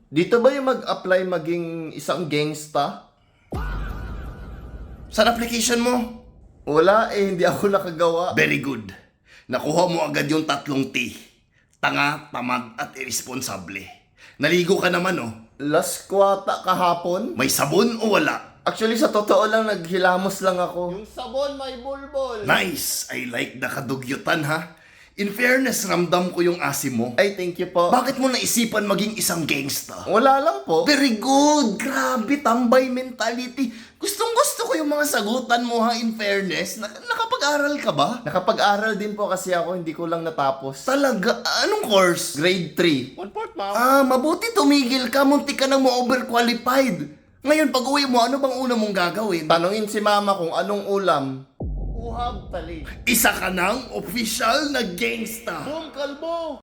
Dito ba yung mag-apply maging isang gangsta? Saan application mo? Wala eh, hindi ako nakagawa. Very good. Nakuha mo agad yung 3 T. Tanga, tamad, at irresponsable. Naligo ka naman, oh. Last kwata kahapon? May sabon o wala? Actually, sa totoo lang, naghilamos lang ako. Yung sabon may bulbol. Nice! I like the kadugyutan, ha? In fairness, ramdam ko yung asim mo. Ay, thank you po. Bakit mo naisipan maging isang gangsta? Wala lang po. Very good! Grabe, tambay mentality. Gustong-gusto ko yung mga sagutan mo, ha, in fairness. Nakapag-aral ka ba? Nakapag-aral din po kasi ako, hindi ko lang natapos. Talaga? Anong course? Grade 3. 1/4, ma'am. Mabuti tumigil ka. Munti ka nang ma-overqualified. Ngayon, pag uwi mo, ano bang una mong gagawin? Tanungin si mama kung anong ulam. Uhab, tali. Isa ka ng official na gangsta. Boom, kalbo!